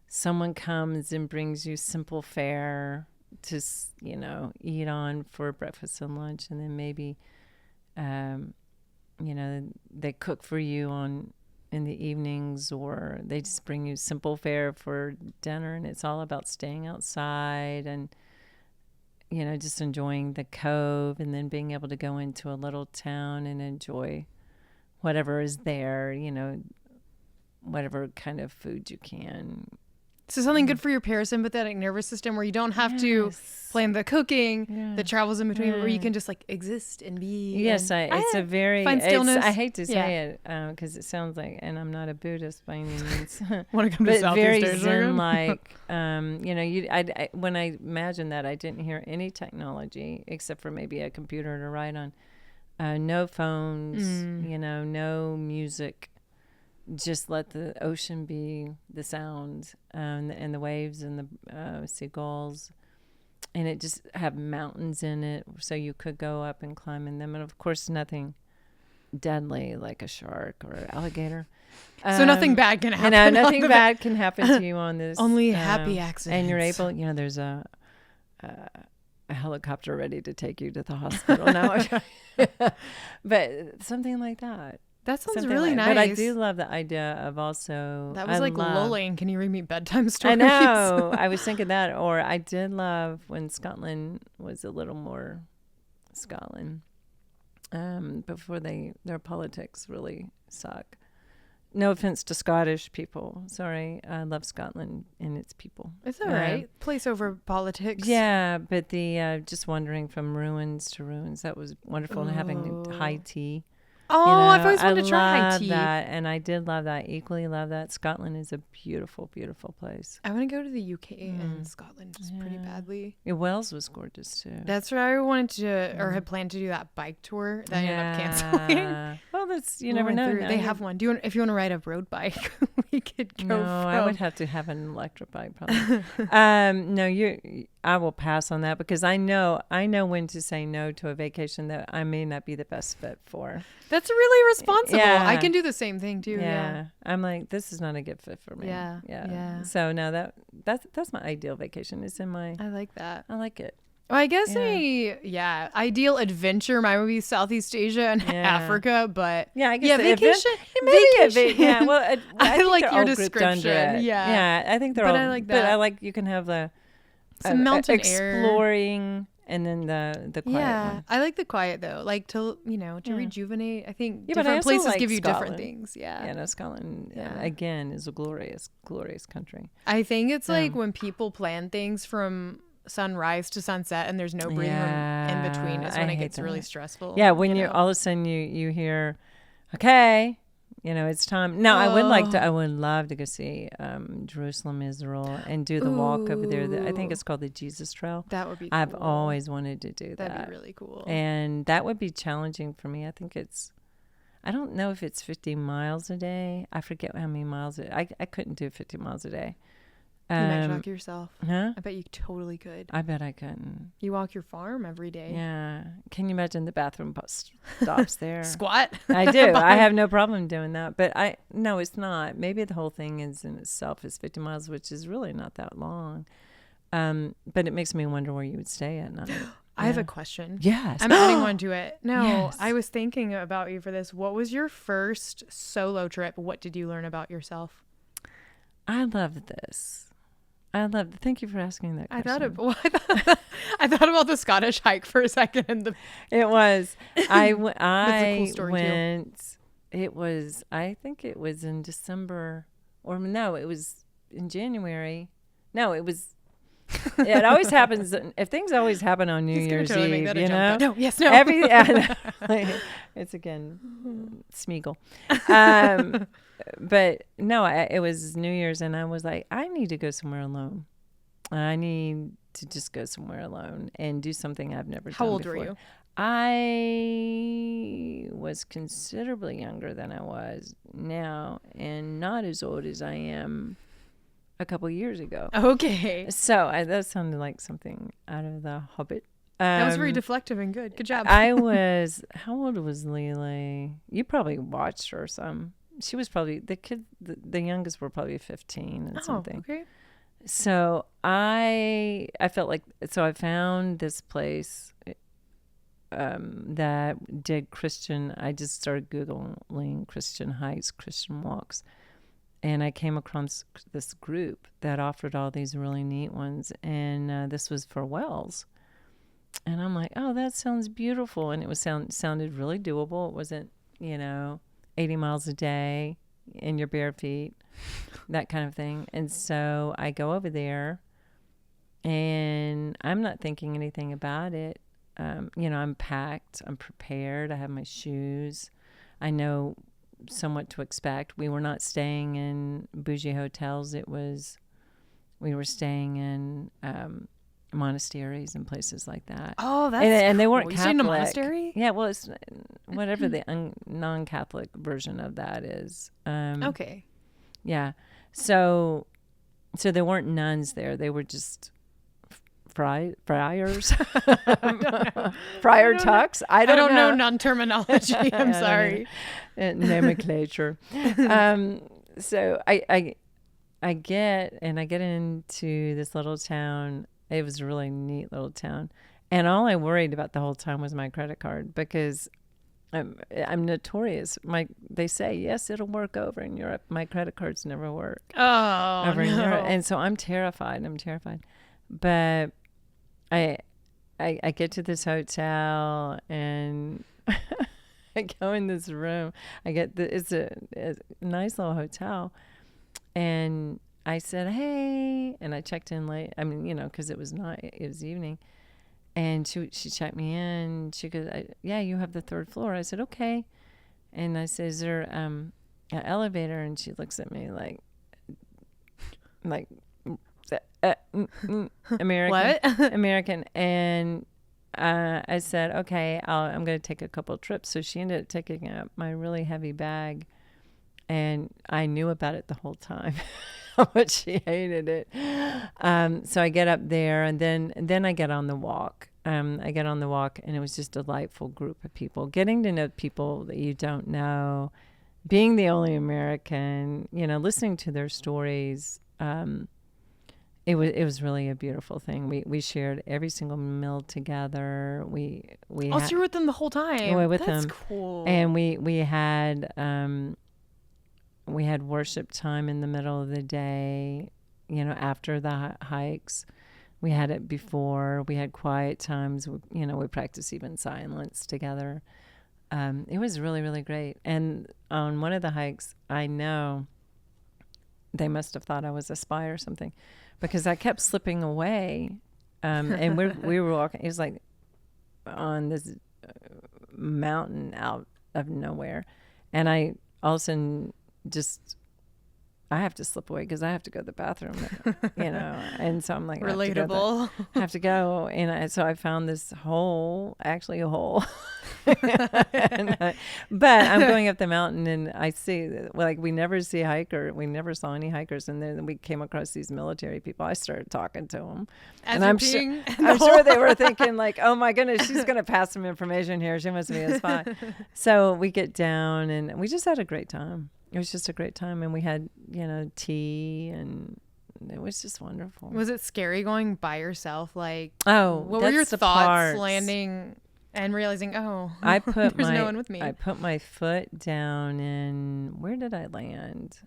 Someone comes and brings you simple fare to, eat on for breakfast and lunch, and then maybe, they cook for you in the evenings, or they just bring you simple fare for dinner, and it's all about staying outside and, just enjoying the cove, and then being able to go into a little town and enjoy whatever is there, whatever kind of food you can. So something good for your parasympathetic nervous system, where you don't have to plan the cooking, the travels in between, where you can just like exist and be. Yes, it's a very find stillness. I hate to say it because it sounds like, and I'm not a Buddhist by any means. Want to come to Southeast Asia? Very Zen-like. When I imagine that, I didn't hear any technology except for maybe a computer to write on. No phones, no music. Just let the ocean be the sound, and the waves and the seagulls, and it just have mountains in it, so you could go up and climb in them, and of course nothing deadly like a shark or alligator. So nothing bad can happen. Nothing bad can happen to you on this. Only happy accidents. And you're able, there's a helicopter ready to take you to the hospital now. But something like that. That sounds really nice. But I do love the idea of also... That was lulling. Can you read me bedtime stories? I know. I was thinking that. Or I did love when Scotland was a little more Scotland. Before their politics really suck. No offense to Scottish people. Sorry. I love Scotland and its people. It's all right. Place over politics. Yeah, but the just wandering from ruins to ruins, that was wonderful. And having high tea. Oh, I've always wanted to try high tea. That, and I did love that. Equally love that. Scotland is a beautiful, beautiful place. I want to go to the UK and Scotland just pretty badly. Yeah, Wales was gorgeous too. That's where I wanted to, or had planned to do that bike tour that I ended up canceling. Well, that's, you never know. They have one. If you want to ride a road bike, we could go. No, I would have to have an electric bike probably. I will pass on that because I know when to say no to a vacation that I may not be the best fit for. That's really responsible. Yeah. I can do the same thing too. Yeah. I'm like, this is not a good fit for me. Yeah. So now that's my ideal vacation. It's in my. I like that. I like it. Well, I guess ideal adventure mine would be Southeast Asia and Africa, but I guess vacation. Yeah, well, I like your description. Yeah, I think they're all. I like that. But I like you can have the some mountain exploring. And then the quiet one. I like the quiet though. Like to rejuvenate. I think different places give you different things. Yeah. No, Scotland again is a glorious, glorious country. I think it's like when people plan things from sunrise to sunset and there's no breathing room in between is when it gets really stressful. Yeah, when you all of a sudden you hear, okay, it's time. Now I would love to go see Jerusalem, Israel, and do the walk over there. I think it's called the Jesus Trail. That would be cool. I've always wanted to do that. That'd be really cool. And that would be challenging for me. I think I don't know if it's 50 miles a day. I forget how many miles. I couldn't do 50 miles a day. You might shock yourself. Huh? I bet you totally could. I bet I couldn't. You walk your farm every day. Yeah. Can you imagine the bathroom stops there? Squat. I do. I have no problem doing that. But no, it's not. Maybe the whole thing is in itself is 50 miles, which is really not that long. But it makes me wonder where you would stay at night. I have a question. Yes. I'm adding one to it. No, yes. I was thinking about you for this. What was your first solo trip? What did you learn about yourself? I love this. Thank you for asking that question. I thought about the Scottish hike for a second. It was. That's a cool story went. Too. It was. I think it was in December, or no, it was in January. No, it was. It always happens. If things always happen on New Year's Eve, No, yes, no. It's again Smeagol. But no, it was New Year's, and I was like, I need to go somewhere alone. I need to just go somewhere alone and do something I've never done before. How old were you? I was considerably younger than I was now, and not as old as I am a couple years ago. Okay. So that sounded like something out of The Hobbit. That was very deflective and good. Good job. How old was Lily? You probably watched her some. She was probably, the youngest were probably 15 and something. Okay. So I felt like, so I found this place that did Christian, I just started Googling Christian hikes, Christian walks. And I came across this group that offered all these really neat ones. And this was for Wells. And I'm like, oh, that sounds beautiful. And it was sounded really doable. It wasn't, 80 miles a day in your bare feet, that kind of thing. And so I go over there and I'm not thinking anything about it. I'm packed, I'm prepared, I have my shoes. I know somewhat to expect. We were not staying in bougie hotels. We were staying in monasteries and places like that. Oh, that's and they weren't cool. Catholic. You stayed in a monastery? Yeah, well, it's whatever the non-Catholic version of that is. Okay. Yeah, so there weren't nuns there. They were just friars, friar tucks. I don't know nun terminology. I'm sorry. Nomenclature. So I get into this little town. It was a really neat little town. And all I worried about the whole time was my credit card, because I'm notorious. They say, yes, it'll work over in Europe. My credit cards never work over in Europe. And so I'm terrified. But I get to this hotel and I go in this room. It's a nice little hotel. And I said, hey, and I checked in late. I mean, because it was evening. And she checked me in. She goes, yeah, you have the third floor. I said, okay. And I said, is there an elevator? And she looks at me like American. What? American. And I said, okay, I'm going to take a couple of trips. So she ended up taking up my really heavy bag. And I knew about it the whole time, how much she hated it. So I get up there, and then I get on the walk. And it was just a delightful group of people. Getting to know people that you don't know, being the only American, listening to their stories. It was really a beautiful thing. We shared every single meal together. So you were with them the whole time. We were with That's them. Cool. And we had worship time in the middle of the day, after the hikes. We had it before. We had quiet times. We practiced even silence together. It was really, really great. And on one of the hikes, I know they must have thought I was a spy or something, because I kept slipping away. And we were walking. It was like on this mountain out of nowhere. And I all of a sudden I have to slip away because I have to go to the bathroom, and so I'm like, relatable. I have to go. And so I found this hole, actually a hole. But I'm going up the mountain and I see, we never saw any hikers. And then we came across these military people. I started talking to them. And I'm sure they were thinking like, oh my goodness, she's going to pass some information here. She must be a spy. So we get down and we just had a great time. It was just a great time. And we had, tea, and it was just wonderful. Was it scary going by yourself? What were your thoughts landing and realizing, I put there's no one with me? I put my foot down in, where did I land?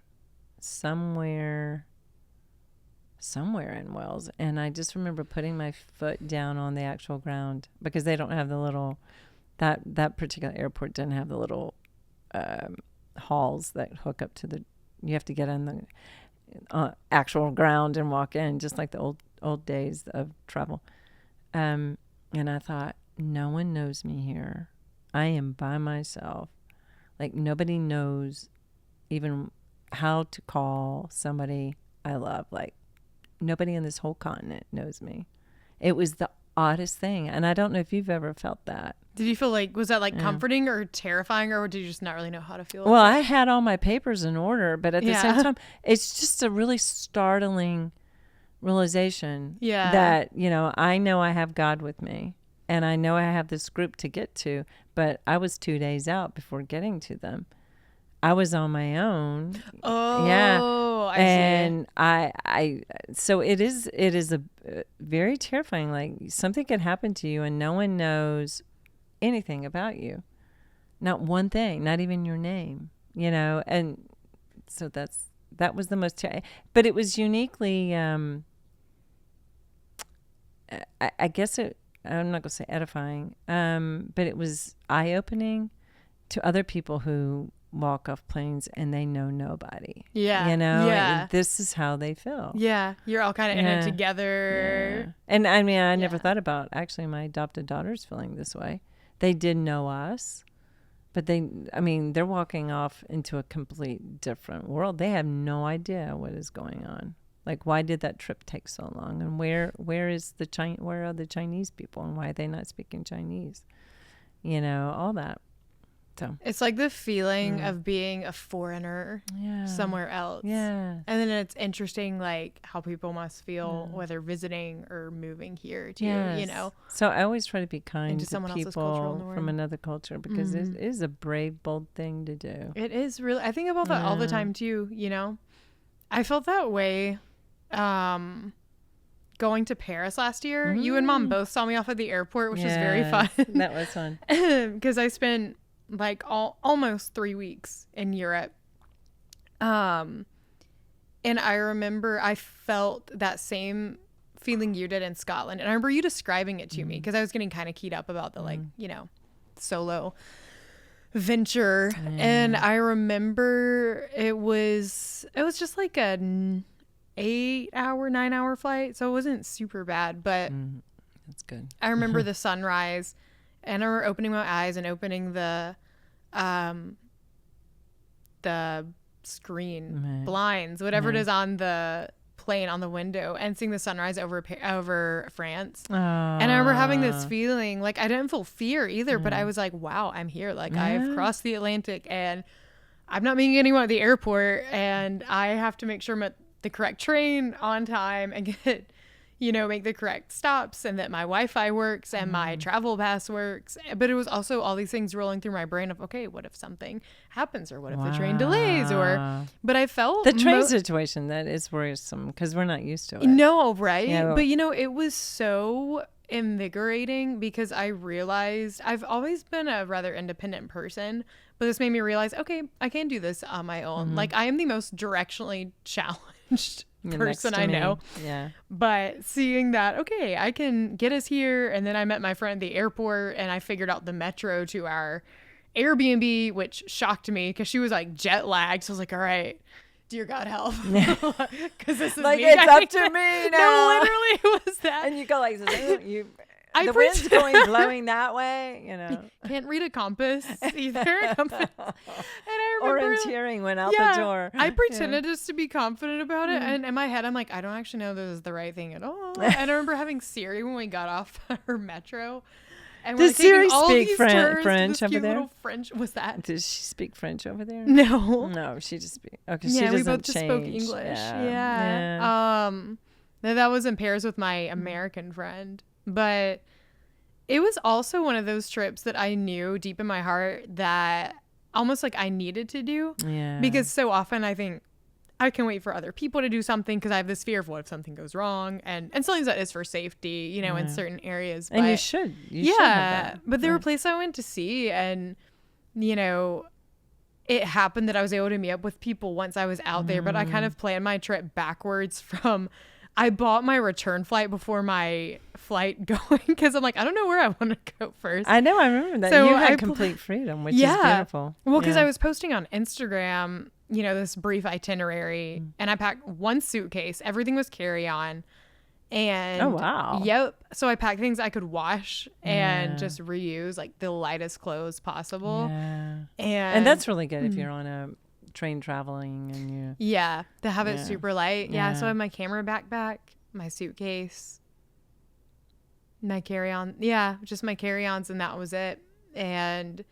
Somewhere in Wells. And I just remember putting my foot down on the actual ground, because they don't have the little, that particular airport didn't have the little halls that hook up to you have to get on the actual ground and walk in, just like the old days of travel. And I thought, no one knows me here. I am by myself. Like, nobody knows even how to call somebody I love. Like, nobody in this whole continent knows me. It was the oddest thing. And I don't know if you've ever felt that. Did you feel like, was that like comforting or terrifying, or did you just not really know how to feel? Well, I had all my papers in order, but at the same time, it's just a really startling realization that, I know I have God with me, and I know I have this group to get to, but I was 2 days out before getting to them. I was on my own. Oh, yeah. And so it is a very terrifying, like something can happen to you and no one knows anything about you. Not one thing, not even your name, and so that was the most, but it was uniquely, I guess I'm not going to say edifying, but it was eye-opening to other people who walk off planes and they know nobody. Yeah. And this is how they feel. Yeah. You're all kind of in it together. Yeah. And I mean, I never thought about actually my adopted daughters feeling this way. They did know us, but they're walking off into a complete different world. They have no idea what is going on. Like, why did that trip take so long? And where are the Chinese people, and why are they not speaking Chinese? All that. So it's like the feeling of being a foreigner somewhere else. Yeah. And then it's interesting, like, how people must feel whether visiting or moving here too, So I always try to be kind to people from another culture, because it is a brave, bold thing to do. It is really. I think about that all the time too, I felt that way going to Paris last year. You and Mom both saw me off at the airport, which was very fun. That was fun. Because I spent like almost 3 weeks in Europe. And I remember I felt that same feeling you did in Scotland. And I remember you describing it to me, because I was getting kind of keyed up about the solo venture. And I remember it was just like an 9-hour flight. So it wasn't super bad, but that's good. I remember the sunrise. And I remember opening my eyes and opening the screen blinds, whatever it is on the plane, on the window, and seeing the sunrise over France. And I remember having this feeling, like, I didn't feel fear either, but I was like, wow, I'm here. Like, I've crossed the Atlantic and I'm not meeting anyone at the airport, and I have to make sure I'm at the correct train on time and get make the correct stops, and that my Wi-Fi works and my travel pass works. But it was also all these things rolling through my brain of, okay, what if something happens, or what if the train delays, but I felt the train situation, that is worrisome, because we're not used to it. No, right? Yeah. But it was so invigorating, because I realized I've always been a rather independent person, but this made me realize, okay, I can do this on my own. Like, I am the most directionally challenged person I know. Yeah. But seeing that, okay, I can get us here. And then I met my friend at the airport, and I figured out the metro to our Airbnb, which shocked me, because she was like jet lagged. So I was like, all right, dear God, help. Because this is like, it's up to me now. No, literally it was that. And you go like, the wind's blowing that way, Can't read a compass either. And I remember orienteering went out the door. I pretended just to be confident about it, and in my head I'm like, I don't actually know this is the right thing at all. And I remember having Siri when we got off her metro. And does Siri speak French over there? What's that? Does she speak French over there? No, she just speaks. Okay, yeah, she doesn't we both just spoke change. English. Yeah. That was in Paris with my American friend. But it was also one of those trips that I knew deep in my heart that almost like I needed to do. Yeah. Because so often I think I can wait for other people to do something, because I have this fear of what if something goes wrong. And sometimes that is for safety, in certain areas. And you should. You should have that. But there were places I went to see, and, it happened that I was able to meet up with people once I was out there. But I kind of planned my trip backwards from... I bought my return flight before my flight going, because I'm like, I don't know where I want to go first. I know. I remember that. So you had complete freedom, which is beautiful. Well, because I was posting on Instagram, this brief itinerary, and I packed one suitcase. Everything was carry-on. And oh, wow. Yep. So I packed things I could wash and just reuse, like the lightest clothes possible. Yeah. And that's really good if you're on a train traveling and you to have it super light. So I have my camera backpack, my suitcase, My carry-on. Yeah, just my carry-ons, and that was it. And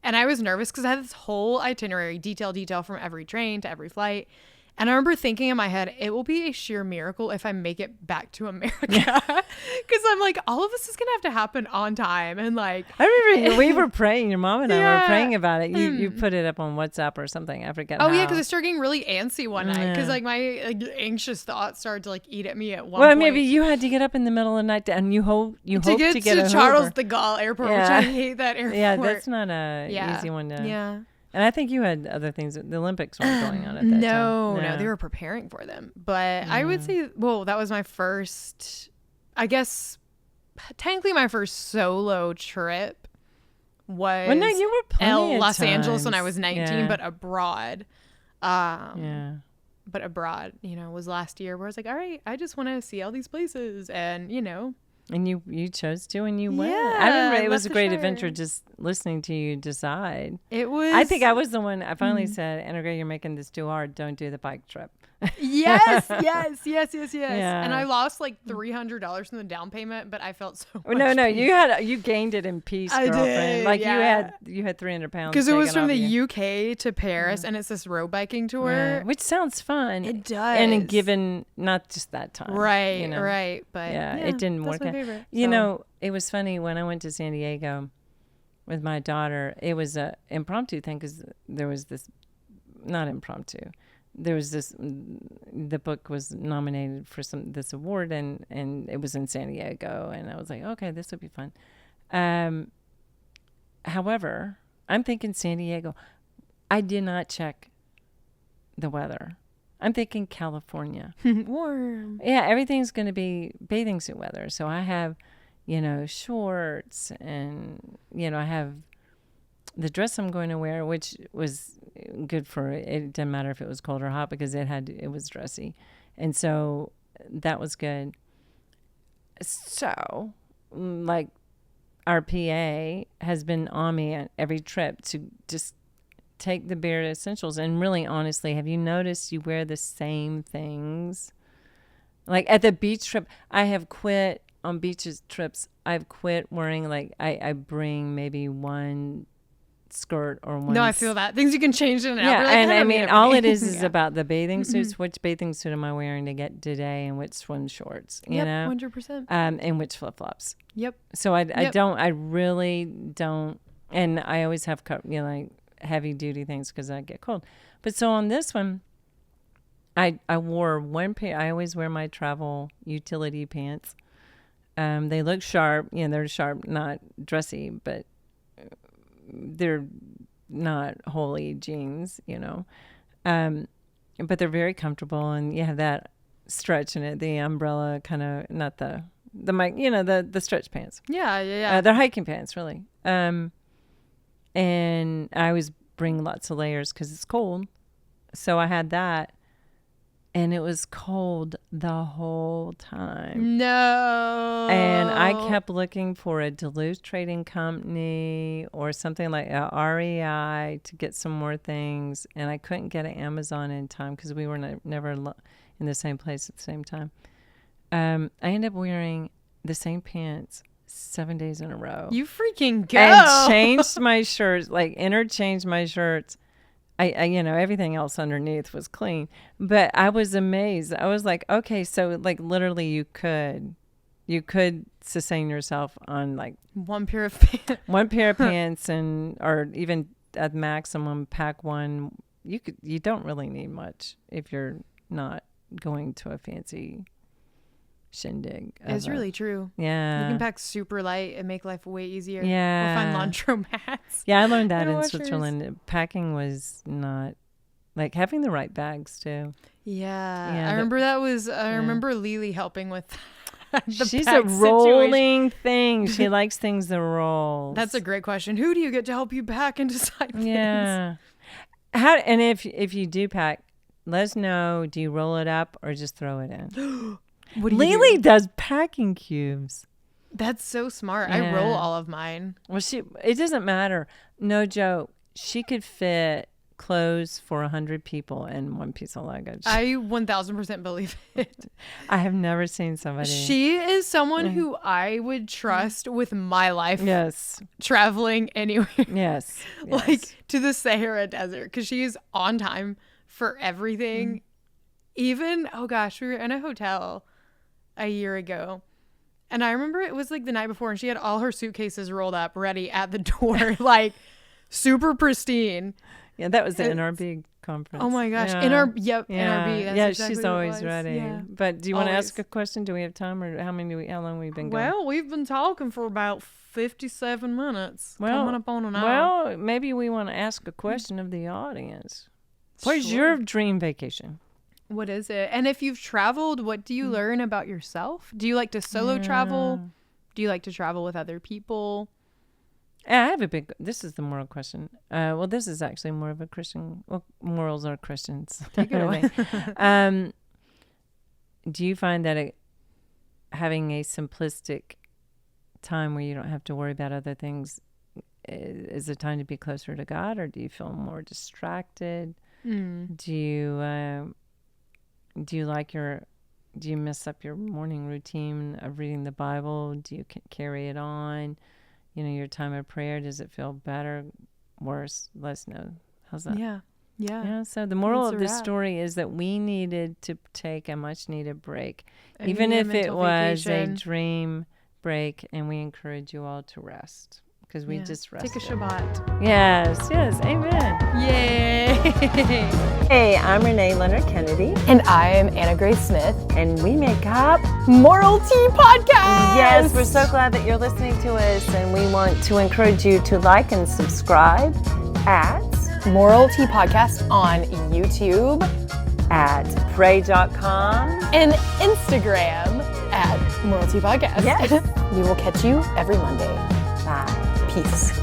I was nervous because I had this whole itinerary, detail from every train to every flight. And I remember thinking in my head, it will be a sheer miracle if I make it back to America. Because I'm like, all of this is going to have to happen on time. And like, I remember we were praying, your mom and I were praying about it. You put it up on WhatsApp or something. I forget how. Yeah, because I started getting really antsy one night. Because like my anxious thoughts started to like eat at me at one point. Maybe you had to get up in the middle of the night and you hope to get to Charles de Gaulle Airport, which I hate that airport. Yeah, that's not a easy one to. Yeah. And I think you had other things. The Olympics weren't going on at that time. No, they were preparing for them. But I would say, that was my first, I guess, technically my first solo trip was you were plenty Los of Angeles when I times. was 19, but abroad. But abroad, was last year where I was like, all right, I just want to see all these places. And, And you chose to, and you went. Yeah, I remember it was a great adventure just listening to you decide. It was. I think I was the one. I finally said, Anna Gray, you're making this too hard. Don't do the bike trip. Yes. Yeah. And I lost like $300 from the down payment, but I felt so much No, peace. you gained it in peace, I girlfriend. did, Like yeah. you had 300 pounds. Because it was from the you. UK to Paris, and it's this road biking tour. Yeah, which sounds fun. It does. And given not just that time. Right, right. But it didn't work my out. favorite, You know, it was funny when I went to San Diego with my daughter. It was a impromptu thing because there was this, not impromptu. There was this, the book was nominated for this award and it was in San Diego. And I was like, okay, this would be fun. However, I'm thinking San Diego. I did not check the weather. I'm thinking California. Warm. Yeah, everything's going to be bathing suit weather. So I have, shorts and, I have the dress I'm going to wear, which was good for it. It didn't matter if it was cold or hot because it was dressy. And so that was good. So, like, our PA has been on me at every trip to just take the bare essentials. And really, honestly, have you noticed you wear the same things? Like at the beach trip, I have quit on beaches trips. I've quit wearing I bring maybe one skirt or one. No, I feel that. Things you can change in and out. Yeah, Like, and I mean, all it is yeah. about the bathing suits. Which bathing suit am I wearing to get today, and which swim shorts? You know, 100%. And which flip flops. Yep. So I really don't, and I always have like heavy duty things because I get cold. But so on this one, I wore one pair. I always wear my travel utility pants. They look sharp. They're sharp, not dressy, but they're not holy jeans, but they're very comfortable, and you have that stretch in it, the umbrella kind of, not the mic, the stretch pants. Yeah. They're hiking pants, really. And I always bring lots of layers because it's cold. So I had that. And it was cold the whole time. No. And I kept looking for a Duluth Trading Company or something like a REI to get some more things. And I couldn't get an Amazon in time because we were never in the same place at the same time. I ended up wearing the same pants 7 days in a row. You freaking go. And changed my shirts, interchanged my shirts. I everything else underneath was clean, but I was amazed. I was like, okay, so literally you could sustain yourself on one pair of pants, or even at maximum pack one. You don't really need much if you're not going to a fancy shindig. It's really true. Yeah. You can pack super light and make life way easier. Yeah. Or find laundromats. Yeah, I learned that in Switzerland. Packing was not having the right bags too. Yeah. I remember I remember Lily helping with She's a rolling thing. She likes things that roll. That's a great question. Who do you get to help you pack and decide things? Yeah. And if you do pack, let us know. Do you roll it up or just throw it in? Lily does packing cubes. That's so smart. Yeah. I roll all of mine. Well, it doesn't matter. No joke. She could fit clothes for 100 people and one piece of luggage. I 1000% believe it. I have never seen somebody. She is someone who I would trust with my life. Yes. Traveling anywhere. Yes. Like to the Sahara Desert, because she's on time for everything. Even, oh gosh, we were in a hotel a year ago. And I remember it was like the night before and she had all her suitcases rolled up ready at the door, like super pristine. Yeah, that was the NRB conference. Oh my gosh. Yeah. NRB. That's exactly she's always ready. Yeah. But do you want to ask a question? Do we have time, or how long we've been going? Well, we've been talking for about 57 minutes. Coming up on an hour. Well, maybe we want to ask a question of the audience. Where's your dream vacation? What is it? And if you've traveled, what do you learn about yourself? Do you like to solo travel? Do you like to travel with other people? I have this is the moral question. Well, this is actually more of a Christian. Well, morals are Christians. Take it away. Do you find that having a simplistic time where you don't have to worry about other things is a time to be closer to God, or do you feel more distracted? Do you mess up your morning routine of reading the Bible? Do you carry it on? Your time of prayer, does it feel better, worse? Let us know. How's that? Yeah. So the moral of this story is that we needed to take a much needed break, even if it was a dream break, and we encourage you all to rest, because we just rested. Take a Shabbat. Yes, amen. Yay. Hey, I'm Renee Leonard Kennedy. And I'm Anna Gray Smith. And we make up Moral Tea Podcast. Yes, we're so glad that you're listening to us, and we want to encourage you to like and subscribe at Moral Tea Podcast on YouTube, at pray.com, and Instagram at Moral Tea Podcast. Yes. We will catch you every Monday. Bye. Peace.